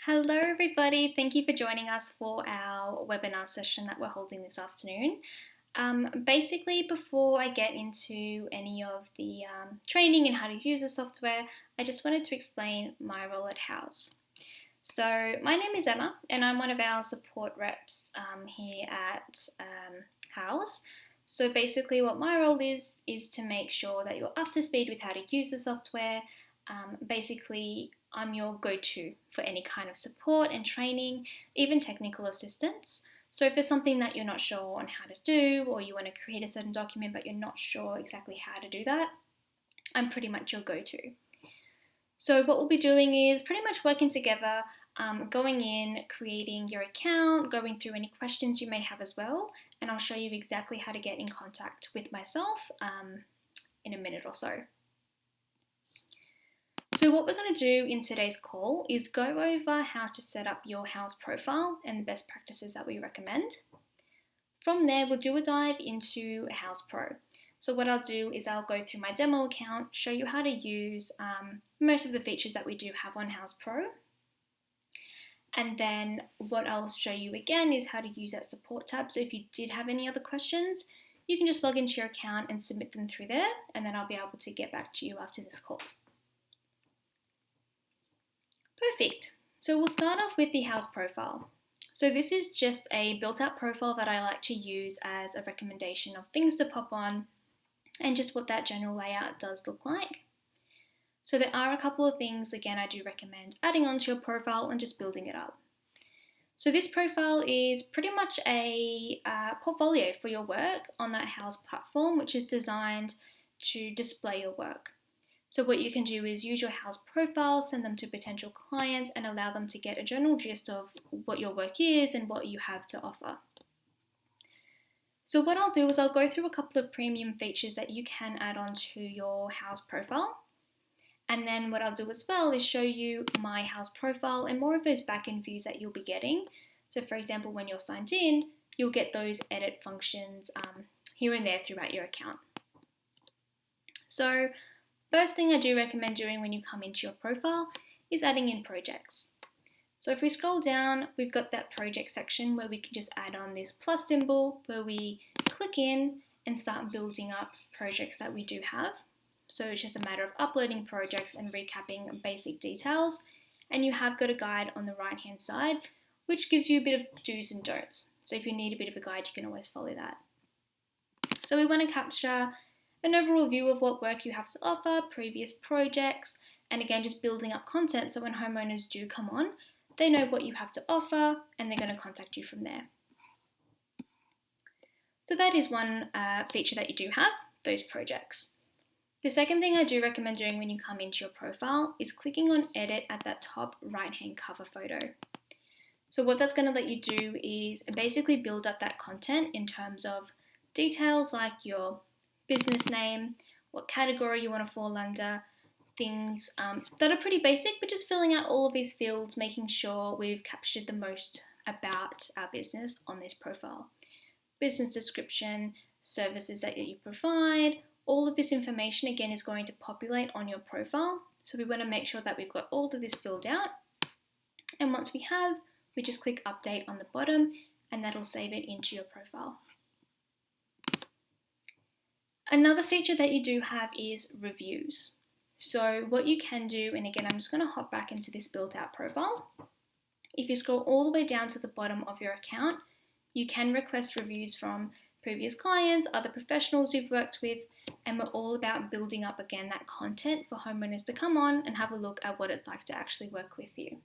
Hello, everybody. Thank you for joining us for our webinar session that we're holding this afternoon. Basically, before I get into any of the training and how to use the software, I just wanted to explain my role at Houzz. So, my name is Emma, and I'm one of our support reps here at Houzz. So, basically, what my role is to make sure that you're up to speed with how to use the software. Basically, I'm your go-to for any kind of support and training, even technical assistance. So if there's something that you're not sure on how to do, or you want to create a certain document but you're not sure exactly how to do that, I'm pretty much your go-to. So what we'll be doing is pretty much working together, going in, creating your account, going through any questions you may have as well, and I'll show you exactly how to get in contact with myself in a minute or so. So what we're going to do in today's call is go over how to set up your Houzz profile and the best practices that we recommend. From there, we'll do a dive into Houzz Pro. So what I'll do is I'll go through my demo account, show you how to use most of the features that we do have on Houzz Pro. And then what I'll show you again is how to use that support tab. So if you did have any other questions, you can just log into your account and submit them through there, and then I'll be able to get back to you after this call. Perfect. So we'll start off with the Houzz profile. So this is just a built-out profile that I like to use as a recommendation of things to pop on and just what that general layout does look like. So there are a couple of things, again, I do recommend adding onto your profile and just building it up. So this profile is pretty much a portfolio for your work on that Houzz platform, which is designed to display your work. So what you can do is use your Houzz profile, send them to potential clients, and allow them to get a general gist of what your work is and what you have to offer. So what I'll do is I'll go through a couple of premium features that you can add on to your Houzz profile. And then what I'll do as well is show you my Houzz profile and more of those back-end views that you'll be getting. So for example, when you're signed in, you'll get those edit functions here and there throughout your account. So first thing I do recommend doing when you come into your profile is adding in projects. So if we scroll down, we've got that project section where we can just add on this plus symbol where we click in and start building up projects that we do have. So it's just a matter of uploading projects and recapping basic details. And you have got a guide on the right hand side, which gives you a bit of do's and don'ts. So if you need a bit of a guide, you can always follow that. So we want to capture an overall view of what work you have to offer, previous projects, and again, just building up content so when homeowners do come on, they know what you have to offer and they're going to contact you from there. So that is one feature that you do have, those projects. The second thing I do recommend doing when you come into your profile is clicking on edit at that top right-hand cover photo. So what that's going to let you do is basically build up that content in terms of details like your business name, what category you want to fall under, things that are pretty basic, but just filling out all of these fields, making sure we've captured the most about our business on this profile. Business description, services that you provide, all of this information again is going to populate on your profile. So we want to make sure that we've got all of this filled out. And once we have, we just click update on the bottom and that'll save it into your profile. Another feature that you do have is reviews. So what you can do, and again, I'm just going to hop back into this built out profile. If you scroll all the way down to the bottom of your account, you can request reviews from previous clients, other professionals you've worked with, and we're all about building up again that content for homeowners to come on and have a look at what it's like to actually work with you.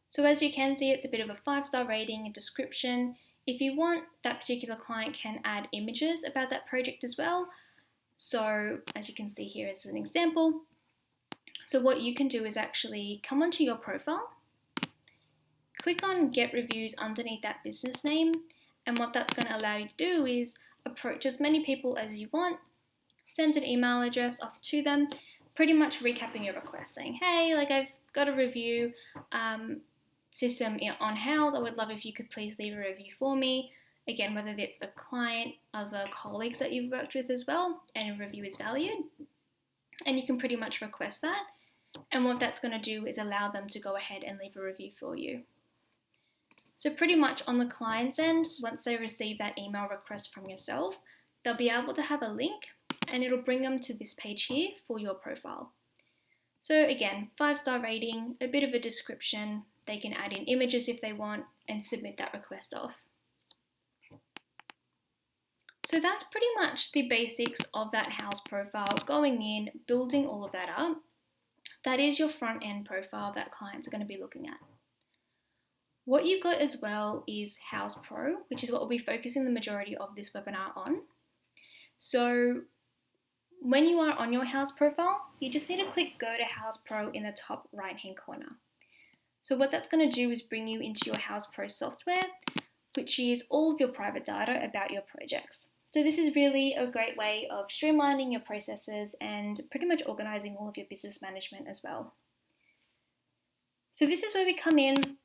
So as you can see, it's a bit of a 5-star rating and description. If you want, that particular client can add images about that project as well. So as you can see here as an example. So what you can do is actually come onto your profile, click on get reviews underneath that business name. And what that's going to allow you to do is approach as many people as you want, send an email address off to them, pretty much recapping your request saying, hey, I've got a review system on Houzz. I would love if you could please leave a review for me. Again, whether it's a client, other colleagues that you've worked with as well, and a review is valued. And you can pretty much request that. And what that's going to do is allow them to go ahead and leave a review for you. So pretty much on the client's end, once they receive that email request from yourself, they'll be able to have a link and it'll bring them to this page here for your profile. So again, 5-star rating, a bit of a description, they can add in images if they want and submit that request off. So that's pretty much the basics of that Houzz profile, going in, building all of that up. That is your front end profile that clients are going to be looking at. What you've got as well is Houzz Pro, which is what we'll be focusing the majority of this webinar on. So when you are on your Houzz profile, you just need to click Go to Houzz Pro in the top right hand corner. So what that's going to do is bring you into your Houzz Pro software, which is all of your private data about your projects. So this is really a great way of streamlining your processes and pretty much organizing all of your business management as well. So this is where we come in.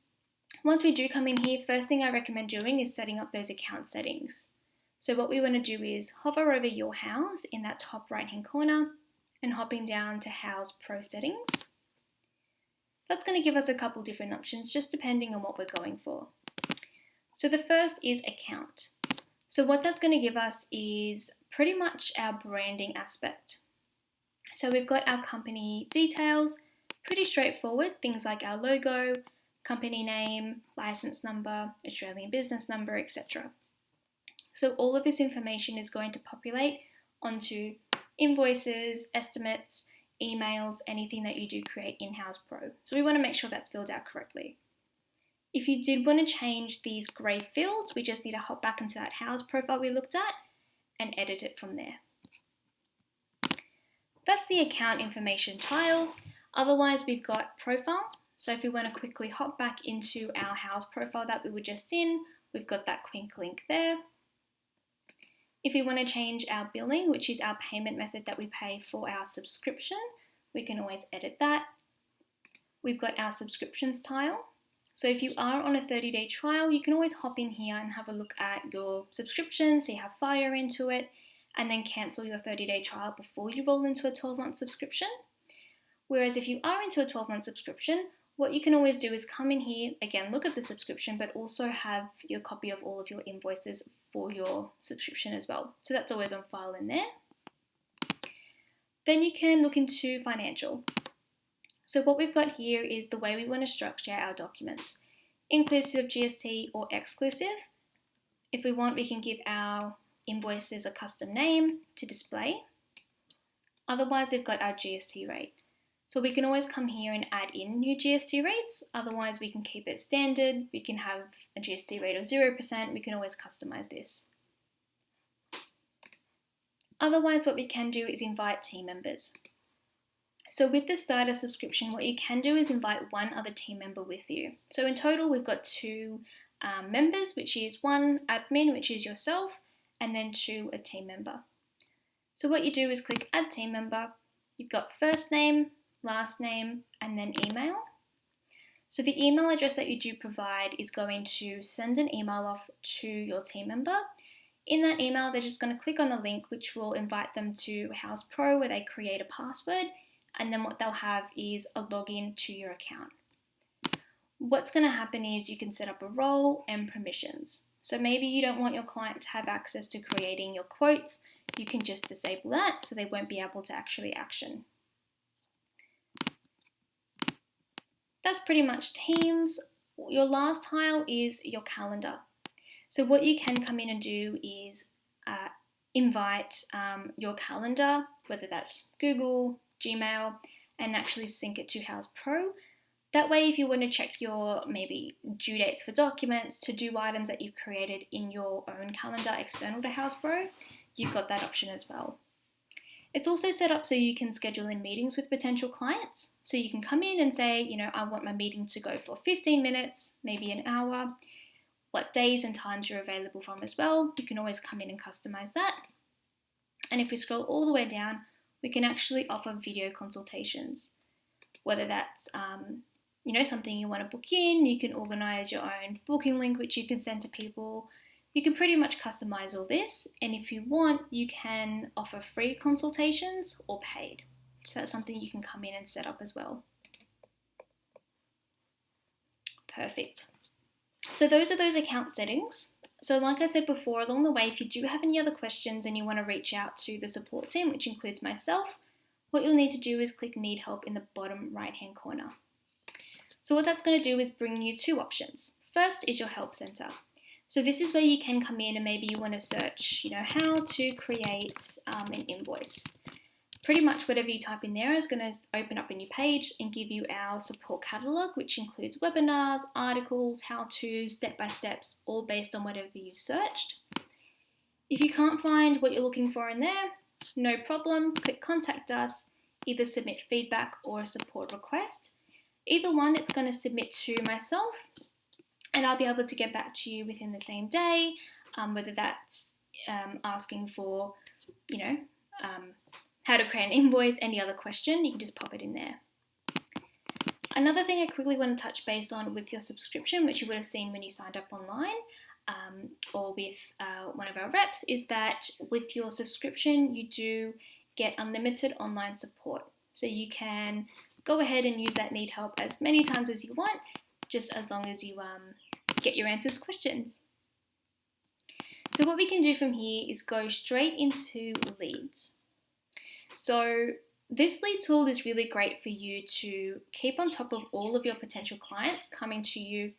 Once we do come in here, first thing I recommend doing is setting up those account settings. So what we want to do is hover over your Houzz in that top right hand corner and hopping down to Houzz Pro settings. That's going to give us a couple different options just depending on what we're going for. So the first is account. So what that's going to give us is pretty much our branding aspect. So we've got our company details, pretty straightforward, things like our logo, company name, license number, Australian business number, etc. So all of this information is going to populate onto invoices, estimates, emails, anything that you do create in Houzz Pro. So we want to make sure that's filled out correctly. If you did want to change these grey fields, we just need to hop back into that Houzz profile we looked at and edit it from there. That's the account information tile. Otherwise, we've got profile. So if we want to quickly hop back into our Houzz profile that we were just in, we've got that quick link there. If we want to change our billing, which is our payment method that we pay for our subscription, we can always edit that. We've got our subscriptions tile. So if you are on a 30-day trial, you can always hop in here and have a look at your subscription, see how far you're into it, and then cancel your 30-day trial before you roll into a 12-month subscription. Whereas if you are into a 12-month subscription, what you can always do is come in here, again, look at the subscription, but also have your copy of all of your invoices for your subscription as well. So that's always on file in there. Then you can look into financial. So what we've got here is the way we want to structure our documents, inclusive of GST or exclusive. If we want, we can give our invoices a custom name to display. Otherwise, we've got our GST rate. So we can always come here and add in new GST rates. Otherwise, we can keep it standard. We can have a GST rate of 0%. We can always customize this. Otherwise, what we can do is invite team members. So with the starter subscription, what you can do is invite one other team member with you. So in total, we've got 2 members, which is 1 admin, which is yourself, and then 2 a team member. So what you do is click add team member. You've got first name, last name, and then email. So the email address that you do provide is going to send an email off to your team member. In that email, they're just going to click on the link, which will invite them to Houzz Pro, where they create a password, and then what they'll have is a login to your account. What's going to happen is you can set up a role and permissions. So maybe you don't want your client to have access to creating your quotes. You can just disable that so they won't be able to actually action. That's pretty much Teams. Your last tile is your calendar. So what you can come in and do is invite your calendar, whether that's Google, Gmail, and actually sync it to Houzz Pro. That way, if you want to check your maybe due dates for documents, to-do items that you've created in your own calendar external to Houzz Pro, you've got that option as well. It's also set up so you can schedule in meetings with potential clients. So you can come in and say, you know, I want my meeting to go for 15 minutes, maybe an hour, what days and times you're available from as well. You can always come in and customize that. And if we scroll all the way down, we can actually offer video consultations. Whether that's, you know, something you want to book in, you can organize your own booking link, which you can send to people. You can pretty much customize all this, and if you want, you can offer free consultations or paid. So that's something you can come in and set up as well. Perfect. So those are those account settings. So like I said before, along the way, if you do have any other questions and you want to reach out to the support team, which includes myself, what you'll need to do is click Need Help in the bottom right-hand corner. So what that's going to do is bring you two options. First is your Help Center. So this is where you can come in and maybe you want to search, how to create an invoice. Pretty much whatever you type in there is going to open up a new page and give you our support catalog, which includes webinars, articles, how-tos, step-by-steps, all based on whatever you've searched. If you can't find what you're looking for in there, no problem, click Contact Us, either submit feedback or a support request. Either one, it's going to submit to myself and I'll be able to get back to you within the same day, whether that's asking for, how to create an invoice, any other question, you can just pop it in there. Another thing I quickly want to touch base on with your subscription, which you would have seen when you signed up online or with one of our reps, is that with your subscription, you do get unlimited online support. So you can go ahead and use that Need Help as many times as you want, just as long as you get your answers to questions. So what we can do from here is go straight into leads. So this lead tool is really great for you to keep on top of all of your potential clients coming to you,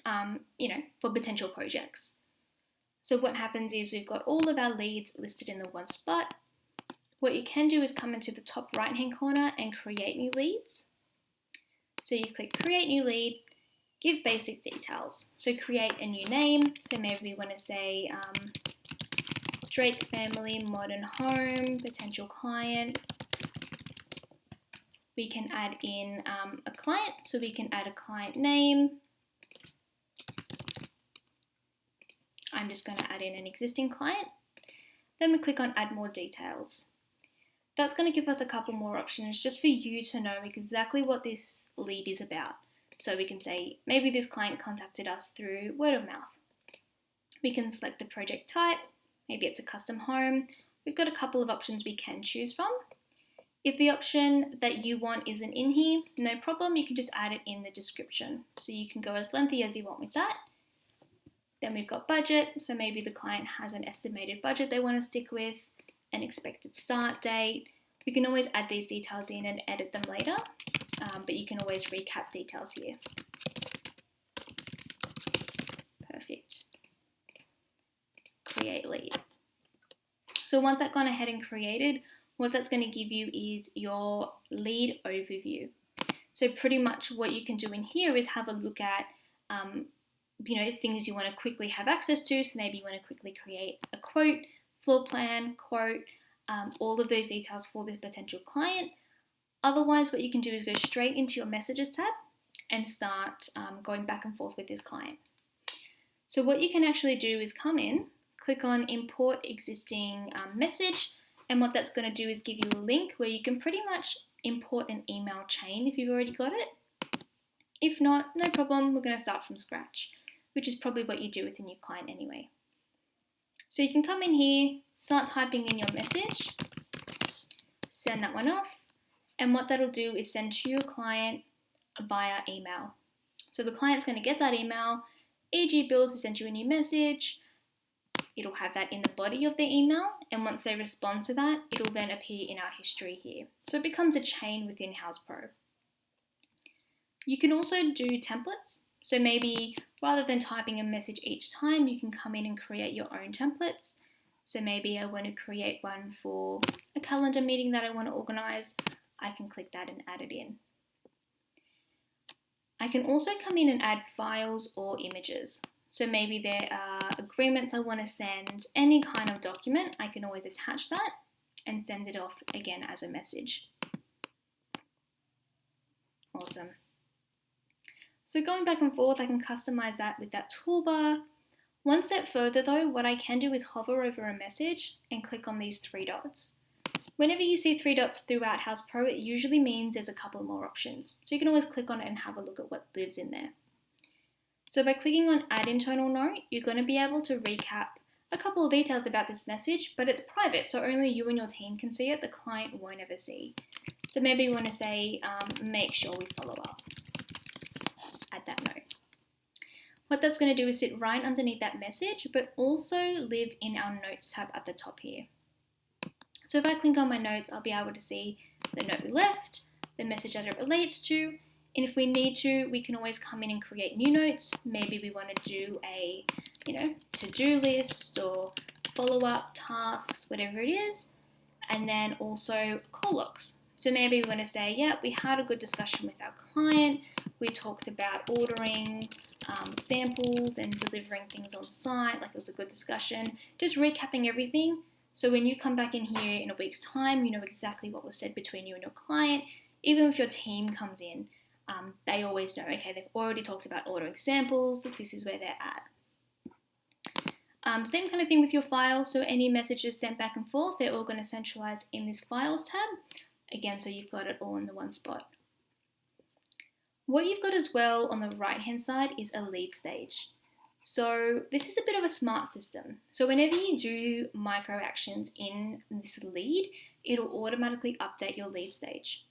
for potential projects. So what happens is we've got all of our leads listed in the one spot. What you can do is come into the top right-hand corner and create new leads. So you click Create New Lead, give basic details. So create a new name. So maybe we want to say Drake Family Modern Home, potential client. We can add in a client, so we can add a client name. I'm just going to add in an existing client. Then we click on Add More Details. That's going to give us a couple more options just for you to know exactly what this lead is about. So we can say, maybe this client contacted us through word of mouth. We can select the project type. Maybe it's a custom home. We've got a couple of options we can choose from. If the option that you want isn't in here, no problem, you can just add it in the description. So you can go as lengthy as you want with that. Then we've got budget, so maybe the client has an estimated budget they want to stick with, an expected start date. We can always add these details in and edit them later, but you can always recap details here. Perfect. Create lead. So once I've gone ahead and created, what that's going to give you is your lead overview. So pretty much what you can do in here is have a look at things you want to quickly have access to. So maybe you want to quickly create a quote, floor plan, quote, all of those details for the potential client. Otherwise, what you can do is go straight into your messages tab and start going back and forth with this client. So what you can actually do is come in, click on Import Existing Message, and what that's going to do is give you a link where you can pretty much import an email chain if you've already got it. If not, no problem, we're going to start from scratch, which is probably what you do with a new client anyway. So you can come in here, start typing in your message, send that one off, and what that'll do is send to your client via email. So the client's going to get that email, e.g. Bill to send you a new message. It'll have that in the body of the email, and once they respond to that, it'll then appear in our history here. So it becomes a chain within Houzz Pro. You can also do templates. So maybe rather than typing a message each time, you can come in and create your own templates. So maybe I want to create one for a calendar meeting that I want to organize. I can click that and add it in. I can also come in and add files or images. So maybe there are agreements I want to send, any kind of document, I can always attach that and send it off again as a message. Awesome. So going back and forth, I can customize that with that toolbar. One step further though, what I can do is hover over a message and click on these three dots. Whenever you see three dots throughout Houzz Pro, it usually means there's a couple more options. So you can always click on it and have a look at what lives in there. So by clicking on Add Internal Note, you're going to be able to recap a couple of details about this message, but it's private, so only you and your team can see it. The client won't ever see. So maybe you want to say, make sure we follow up. Add that note. What that's going to do is sit right underneath that message, but also live in our notes tab at the top here. So if I click on my notes, I'll be able to see the note we left, the message that it relates to, and if we need to, we can always come in and create new notes. Maybe we want to do a, to-do list or follow-up tasks, whatever it is, and then also call logs. So maybe we want to say, yeah, we had a good discussion with our client. We talked about ordering samples and delivering things on site, like it was a good discussion. Just recapping everything. So when you come back in here in a week's time, you know exactly what was said between you and your client. Even if your team comes in, they always know, okay, they've already talked about ordering samples. This is where they're at. Same kind of thing with your file. So any messages sent back and forth, they're all going to centralize in this files tab. Again, so you've got it all in the one spot. What you've got as well on the right hand side is a lead stage. So this is a bit of a smart system. So whenever you do micro actions in this lead, it'll automatically update your lead stage.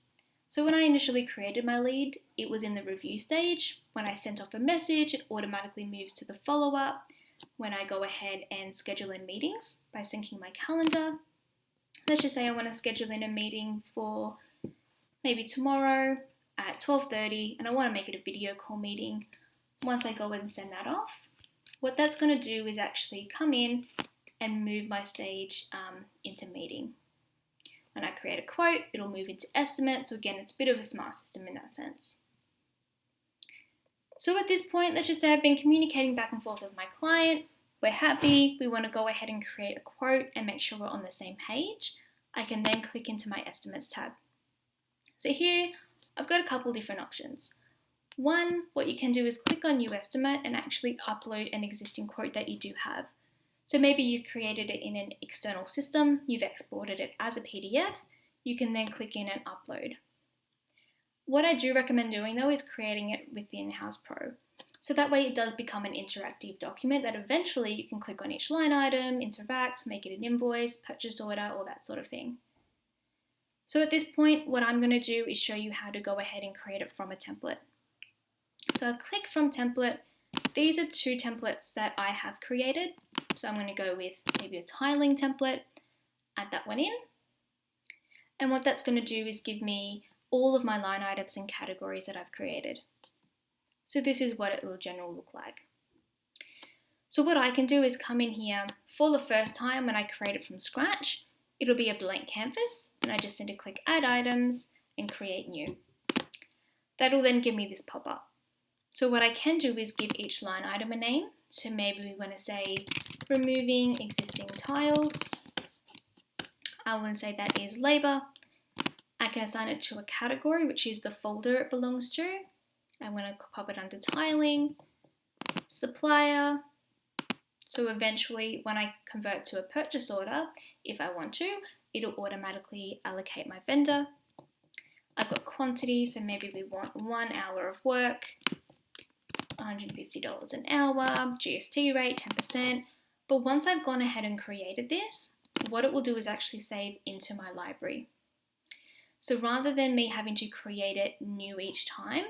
So when I initially created my lead, it was in the review stage. When I sent off a message, it automatically moves to the follow-up. When I go ahead and schedule in meetings by syncing my calendar, let's just say I want to schedule in a meeting for maybe tomorrow at 12:30 and I want to make it a video call meeting. Once I go and send that off, what that's going to do is actually come in and move my stage into meeting. When I create a quote, it'll move into estimate. So again, it's a bit of a smart system in that sense. So at this point, let's just say I've been communicating back and forth with my client. We're happy. We want to go ahead and create a quote and make sure we're on the same page. I can then click into my estimates tab. So here, I've got a couple different options. One, what you can do is click on New Estimate and actually upload an existing quote that you do have. So maybe you've created it in an external system, you've exported it as a PDF, you can then click in and upload. What I do recommend doing though is creating it within Houzz Pro. So that way it does become an interactive document that eventually you can click on each line item, interact, make it an invoice, purchase order, all that sort of thing. So at this point, what I'm going to do is show you how to go ahead and create it from a template. So I'll click from template. These are two templates that I have created. So I'm going to go with maybe a tiling template, add that one in. And what that's going to do is give me all of my line items and categories that I've created. So this is what it will generally look like. So what I can do is come in here for the first time when I create it from scratch. It'll be a blank canvas and I just need to click add items and create new. That'll then give me this pop-up. So what I can do is give each line item a name. So maybe we want to say removing existing tiles. I want to say that is labor. I can assign it to a category, which is the folder it belongs to. I'm going to pop it under tiling, supplier. So eventually when I convert to a purchase order, if I want to, it'll automatically allocate my vendor. I've got quantity, so maybe we want 1 hour of work, $150 an hour, GST rate 10%. But once I've gone ahead and created this, what it will do is actually save into my library. So rather than me having to create it new each time,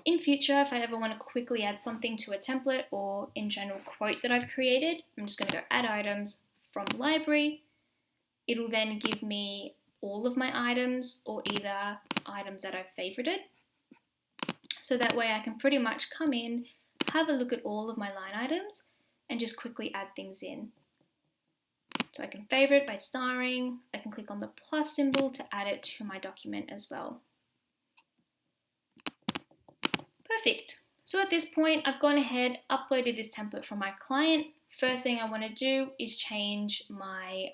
in future, if I ever want to quickly add something to a template or in general quote that I've created, I'm just going to go add items from library. It'll then give me all of my items or either items that I've favorited. So that way I can pretty much come in, have a look at all of my line items and just quickly add things in. So I can favorite by starring, I can click on the plus symbol to add it to my document as well. Perfect. So at this point, I've gone ahead, uploaded this template from my client. First thing I want to do is change my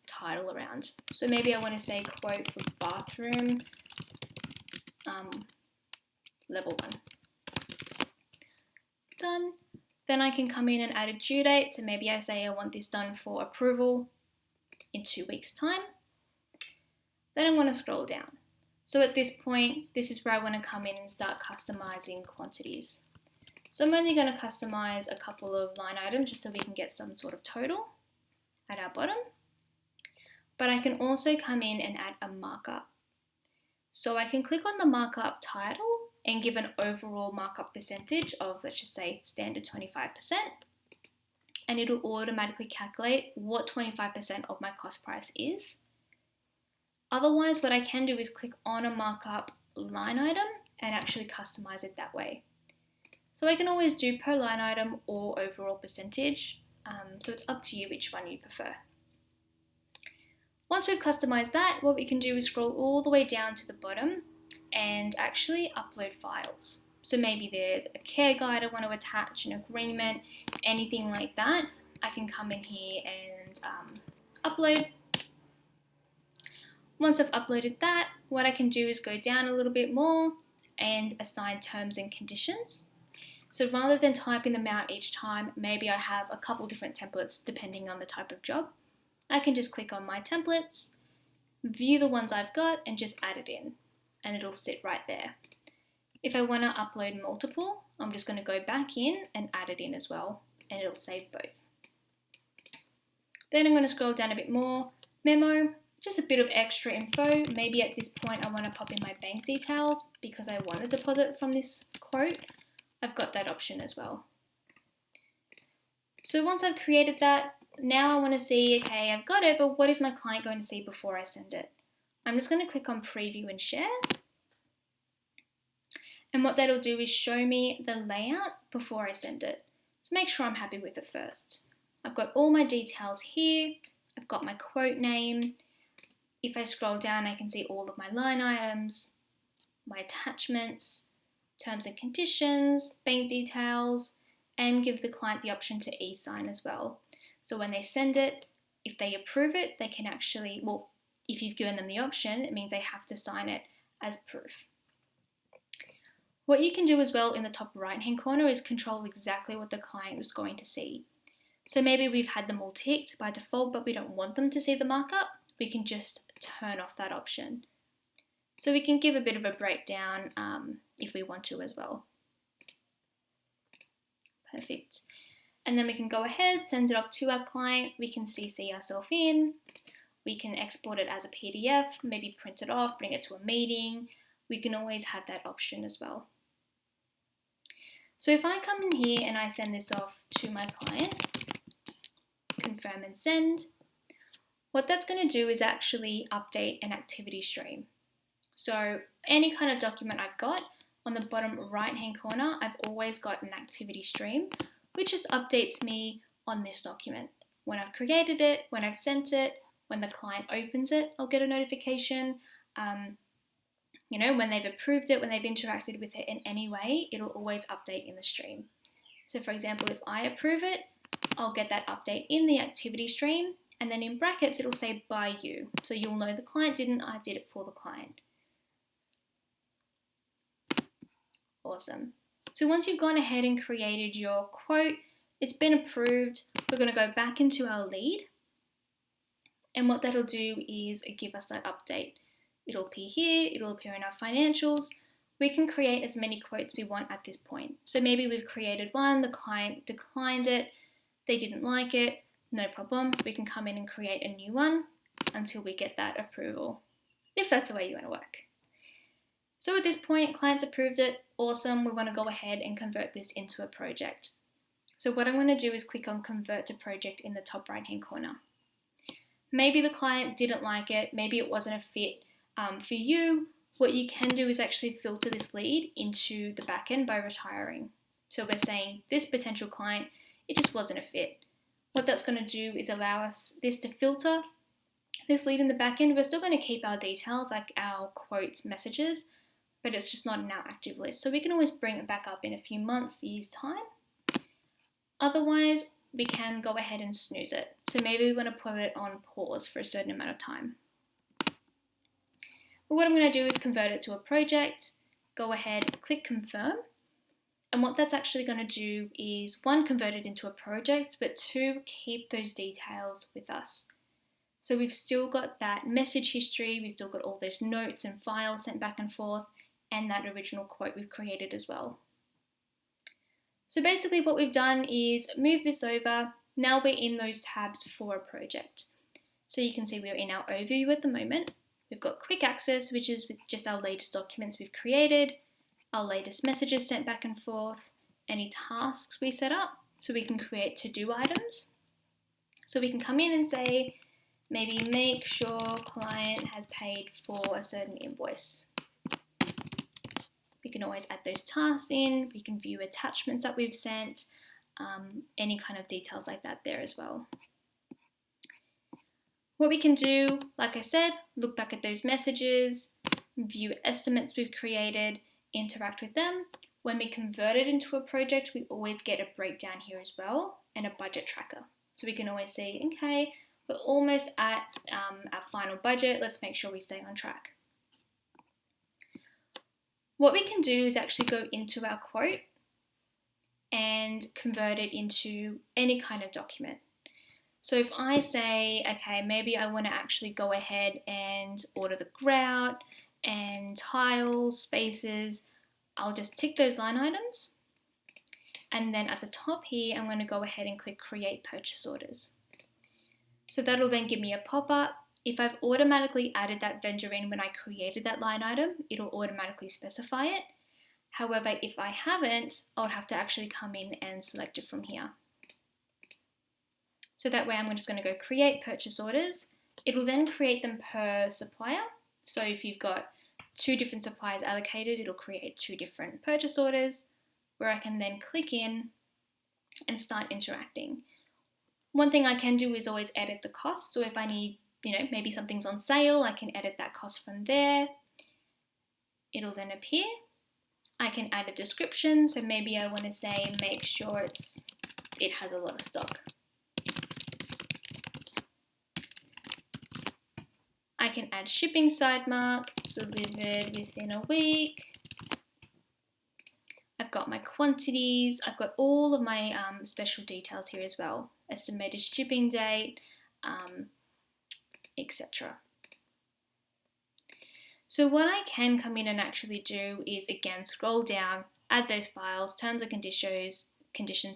title around. So maybe I want to say quote for bathroom level 1. Done. Then I can come in and add a due date. So maybe I say I want this done for approval in 2 weeks' time. Then I'm going to scroll down. So at this point, this is where I want to come in and start customizing quantities. So I'm only going to customize a couple of line items just so we can get some sort of total at our bottom. But I can also come in and add a markup. So I can click on the markup title and give an overall markup percentage of, let's just say, standard 25%. And it'll automatically calculate what 25% of my cost price is. Otherwise, what I can do is click on a markup line item and actually customize it that way. So I can always do per line item or overall percentage. So it's up to you which one you prefer. Once we've customized that, what we can do is scroll all the way down to the bottom and actually upload files. So maybe there's a care guide I want to attach, an agreement, anything like that. I can come in here and upload. Once I've uploaded that, what I can do is go down a little bit more and assign terms and conditions. So rather than typing them out each time, maybe I have a couple different templates depending on the type of job. I can just click on my templates, view the ones I've got and just add it in and it'll sit right there. If I want to upload multiple, I'm just going to go back in and add it in as well and it'll save both. Then I'm going to scroll down a bit more, memo, just a bit of extra info. Maybe at this point I want to pop in my bank details because I want a deposit from this quote. I've got that option as well. So once I've created that, now I want to see, okay, I've got it, but what is my client going to see before I send it? I'm just going to click on preview and share. And what that'll do is show me the layout before I send it. So make sure I'm happy with it first. I've got all my details here. I've got my quote name. If I scroll down, I can see all of my line items, my attachments, terms and conditions, bank details, and give the client the option to e-sign as well. So when they send it, if they approve it, they can actually, well, if you've given them the option, it means they have to sign it as proof. What you can do as well in the top right-hand corner is control exactly what the client is going to see. So maybe we've had them all ticked by default, but we don't want them to see the markup. We can just turn off that option. So we can give a bit of a breakdown if we want to as well. Perfect. And then we can go ahead, send it off to our client. We can CC ourselves in. We can export it as a PDF, maybe print it off, bring it to a meeting. We can always have that option as well. So if I come in here and I send this off to my client, confirm and send, what that's going to do is actually update an activity stream. So any kind of document I've got, on the bottom right hand corner, I've always got an activity stream, which just updates me on this document. When I've created it, when I've sent it, when the client opens it, I'll get a notification. When they've approved it, when they've interacted with it in any way, it'll always update in the stream. So for example, if I approve it, I'll get that update in the activity stream, and then in brackets, it'll say by you. So you'll know the client didn't, I did it for the client. Awesome. So once you've gone ahead and created your quote, it's been approved, we're going to go back into our lead. And what that'll do is give us that update. It'll appear here, it'll appear in our financials. We can create as many quotes we want at this point. So maybe we've created one, the client declined it, they didn't like it, no problem. We can come in and create a new one until we get that approval, if that's the way you want to work. So at this point, clients approved it, awesome. We want to go ahead and convert this into a project. So what I'm going to do is click on convert to project in the top right hand corner. Maybe the client didn't like it, maybe it wasn't a fit for you. What you can do is actually filter this lead into the backend by retiring. So we're saying this potential client, it just wasn't a fit. What that's going to do is allow us this to filter this lead in the backend. We're still going to keep our details like our quotes messages, but it's just not in our active list. So we can always bring it back up in a few months, years time. Otherwise, we can go ahead and snooze it. So maybe we want to put it on pause for a certain amount of time. But what I'm going to do is convert it to a project, go ahead, click confirm. And what that's actually going to do is, one, convert it into a project, but two, keep those details with us. So we've still got that message history, we've still got all those notes and files sent back and forth, and that original quote we've created as well. So basically what we've done is move this over. Now we're in those tabs for a project. So you can see we're in our overview at the moment. We've got quick access, which is with just our latest documents we've created, our latest messages sent back and forth, any tasks we set up, so we can create to-do items. So we can come in and say, maybe make sure client has paid for a certain invoice. We can always add those tasks in, we can view attachments that we've sent, any kind of details like that there as well. What we can do, like I said, look back at those messages, view estimates we've created, interact with them. When we convert it into a project, we always get a breakdown here as well and a budget tracker. So we can always see, okay, we're almost at our final budget. Let's make sure we stay on track. What we can do is actually go into our quote and convert it into any kind of document. So if I say, okay, maybe I want to actually go ahead and order the grout and tiles, spaces, I'll just tick those line items. And then at the top here, I'm going to go ahead and click Create Purchase Orders. So that'll then give me a pop-up. If I've automatically added that vendor in when I created that line item, it'll automatically specify it. However, if I haven't, I'll have to actually come in and select it from here. So that way I'm just going to go Create Purchase Orders. It'll then create them per supplier. So if you've got 2 different suppliers allocated, it'll create 2 different purchase orders where I can then click in and start interacting. One thing I can do is always edit the cost. So if I need, maybe something's on sale, I can edit that cost from there. It'll then appear. I can add a description. So maybe I want to say, make sure it has a lot of stock. I can add shipping side mark, delivered within a week. I've got my quantities, I've got all of my special details here as well, estimated shipping date, etc. So what I can come in and actually do is again scroll down, add those files, terms and conditions,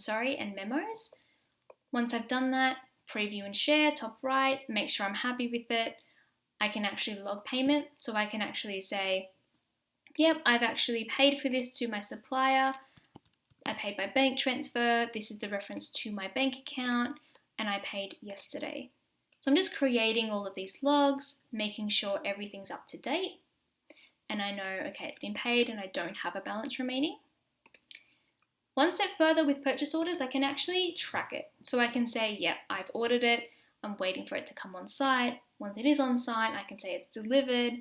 and memos. Once I've done that, preview and share, top right, make sure I'm happy with it. I can actually log payment, so I can actually say, yep, I've actually paid for this to my supplier. I paid by bank transfer. This is the reference to my bank account, and I paid yesterday. So I'm just creating all of these logs, making sure everything's up to date. And I know, okay, it's been paid and I don't have a balance remaining. One step further with purchase orders, I can actually track it. So I can say, yep, I've ordered it. I'm waiting for it to come on site. Once it is on site, I can say it's delivered.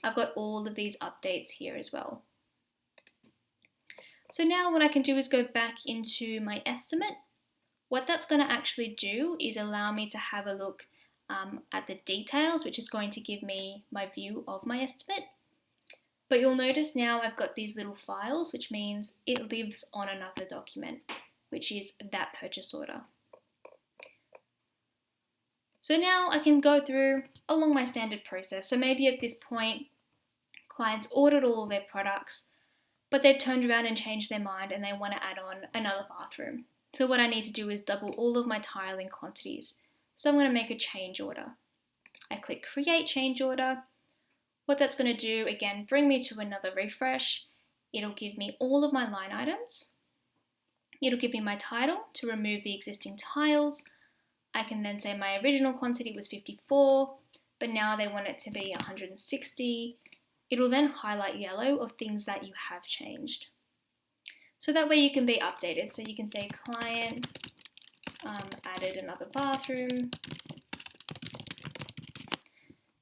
I've got all of these updates here as well. So now what I can do is go back into my estimate. What that's going to actually do is allow me to have a look at the details, which is going to give me my view of my estimate. But you'll notice now I've got these little files, which means it lives on another document, which is that purchase order. So now I can go through along my standard process. So maybe at this point, clients ordered all of their products, but they've turned around and changed their mind and they want to add on another bathroom. So what I need to do is double all of my tiling quantities. So I'm going to make a change order. I click Create Change Order. What that's going to do, again, bring me to another refresh. It'll give me all of my line items. It'll give me my title to remove the existing tiles. I can then say my original quantity was 54, but now they want it to be 160. It'll then highlight yellow of things that you have changed. So that way you can be updated. So you can say client added another bathroom.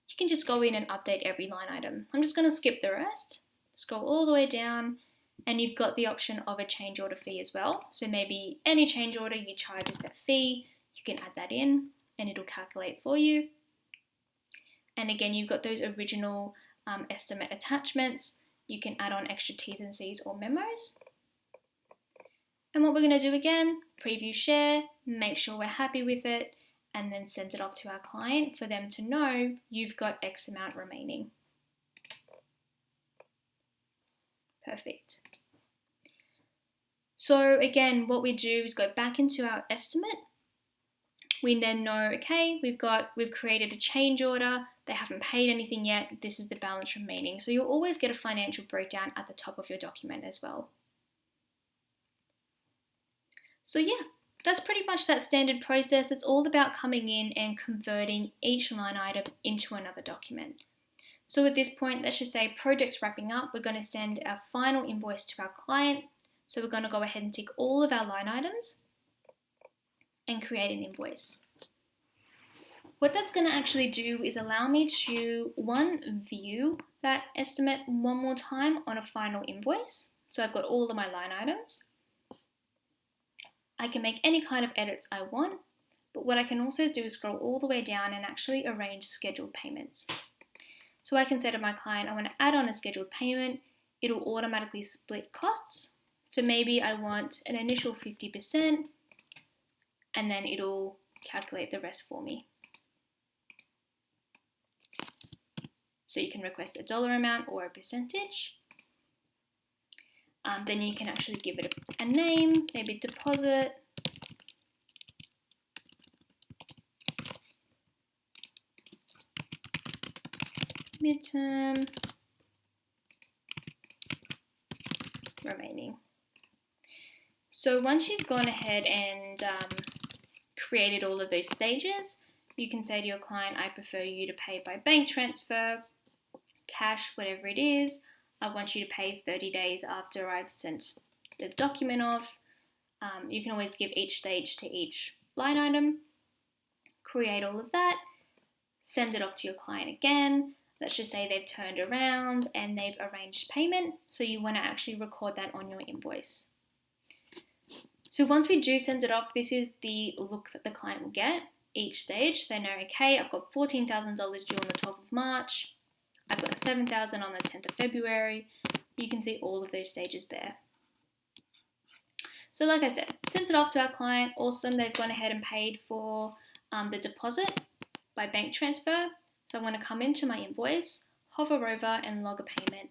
You can just go in and update every line item. I'm just going to skip the rest, scroll all the way down, and you've got the option of a change order fee as well. So maybe any change order you charge a set fee, you can add that in and it'll calculate for you. And again, you've got those original estimate attachments. You can add on extra T's and C's or memos. And what we're going to do again, preview share, make sure we're happy with it, and then send it off to our client for them to know you've got X amount remaining. Perfect. So again, what we do is go back into our estimate. We then know, okay, we've created a change order, they haven't paid anything yet, this is the balance remaining. So you'll always get a financial breakdown at the top of your document as well. So yeah, that's pretty much that standard process. It's all about coming in and converting each line item into another document. So at this point, let's just say project's wrapping up, we're going to send our final invoice to our client. So we're going to go ahead and tick all of our line items and create an invoice. What that's going to actually do is allow me to, one, view that estimate one more time on a final invoice. So I've got all of my line items. I can make any kind of edits I want, but what I can also do is scroll all the way down and actually arrange scheduled payments. So I can say to my client, I want to add on a scheduled payment. It'll automatically split costs. So maybe I want an initial 50% and then it'll calculate the rest for me. So you can request a dollar amount or a percentage. Then you can actually give it a name, maybe deposit. Midterm. Remaining. So once you've gone ahead and created all of those stages, you can say to your client, I prefer you to pay by bank transfer, cash, whatever it is. I want you to pay 30 days after I've sent the document off. You can always give each stage to each line item, create all of that, send it off to your client again. Let's just say they've turned around and they've arranged payment, so you want to actually record that on your invoice. So once we do send it off, this is the look that the client will get each stage. They know, okay, I've got $14,000 due on the 12th of March. I've got $7,000 on the 10th of February. You can see all of those stages there. So like I said, sent it off to our client. Awesome, they've gone ahead and paid for the deposit by bank transfer. So I'm going to come into my invoice, hover over and log a payment.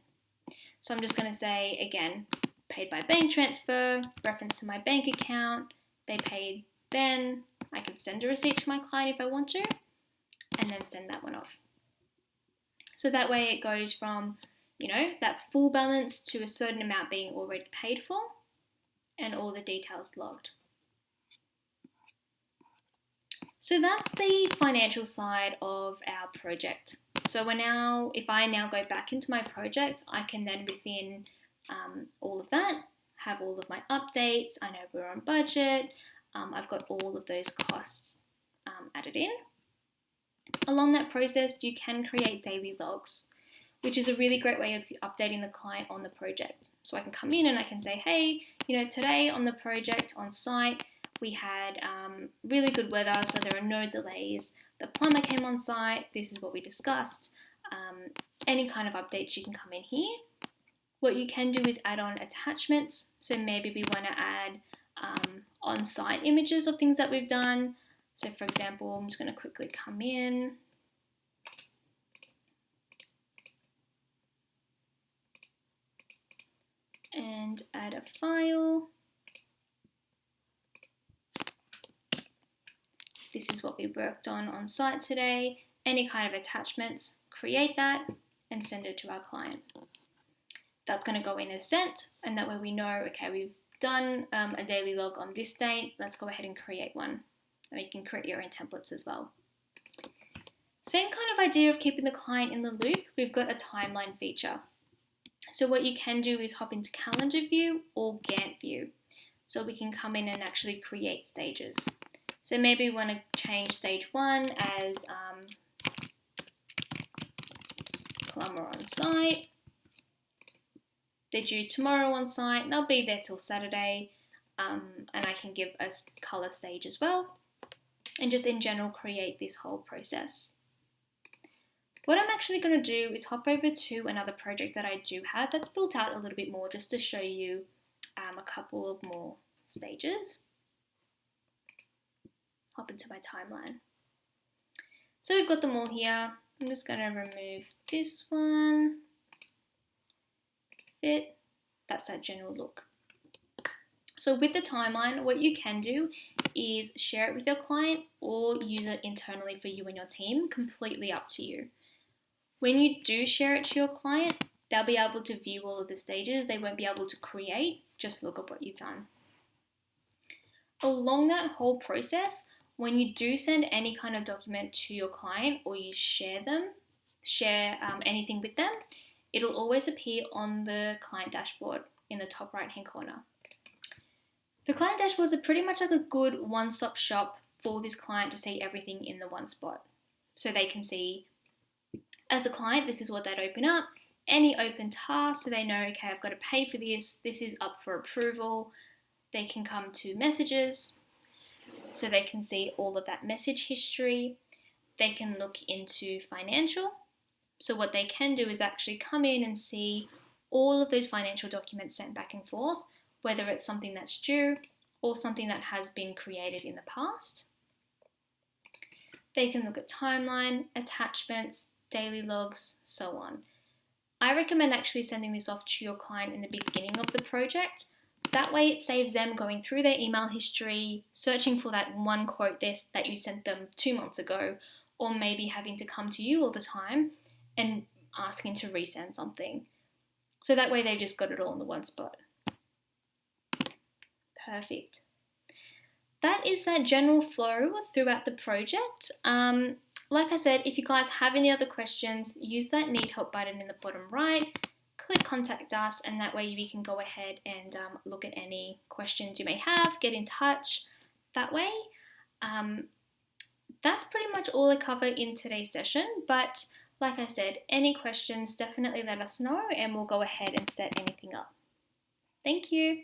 So I'm just going to say, again, paid by bank transfer, reference to my bank account, they paid then. I can send a receipt to my client if I want to, and then send that one off. So that way it goes from, that full balance to a certain amount being already paid for and all the details logged. So that's the financial side of our project. So if I now go back into my project, I can then within all of that, have all of my updates. I know we're on budget. I've got all of those costs added in. Along that process, you can create daily logs, which is a really great way of updating the client on the project. So I can come in and I can say, hey, today on the project on site, we had really good weather, so there are no delays. The plumber came on site. This is what we discussed. Any kind of updates, you can come in here. What you can do is add on attachments. So maybe we want to add on-site images of things that we've done. So for example, I'm just going to quickly come in. And add a file. This is what we worked on site today. Any kind of attachments, create that and send it to our client. That's going to go in as sent, and that way we know, okay, we've done a daily log on this date. Let's go ahead and create one. And you can create your own templates as well. Same kind of idea of keeping the client in the loop. We've got a timeline feature. So what you can do is hop into calendar view or Gantt view. So we can come in and actually create stages. So maybe we want to change stage 1 as plumber on site. They're due tomorrow on site. They'll be there till Saturday. And I can give a color stage as well. And just in general create this whole process. What I'm actually going to do is hop over to another project that I do have that's built out a little bit more just to show you a couple of more stages. Hop into my timeline. So we've got them all here. I'm just going to remove this one. Fit. That's that general look. So with the timeline, what you can do is share it with your client or use it internally for you and your team, completely up to you. When you do share it to your client, they'll be able to view all of the stages. They won't be able to create, just look at what you've done. Along that whole process, when you do send any kind of document to your client or you share anything with them, it'll always appear on the client dashboard in the top right hand corner. The client dashboards are pretty much like a good one-stop shop for this client to see everything in the one spot. So they can see, as a client, this is what they'd open up, any open tasks, so they know, okay, I've got to pay for this is up for approval. They can come to messages, so they can see all of that message history. They can look into financial, so what they can do is actually come in and see all of those financial documents sent back and forth, whether it's something that's due or something that has been created in the past. They can look at timeline, attachments, daily logs, so on. I recommend actually sending this off to your client in the beginning of the project. That way it saves them going through their email history, searching for that one quote that you sent them 2 months ago, or maybe having to come to you all the time and asking to resend something. So that way they've just got it all in the one spot. Perfect. That is that general flow throughout the project. Like I said, if you guys have any other questions, use that need help button in the bottom right, click contact us, and that way we can go ahead and look at any questions you may have, get in touch that way. That's pretty much all I cover in today's session, but like I said, any questions, definitely let us know and we'll go ahead and set anything up. Thank you.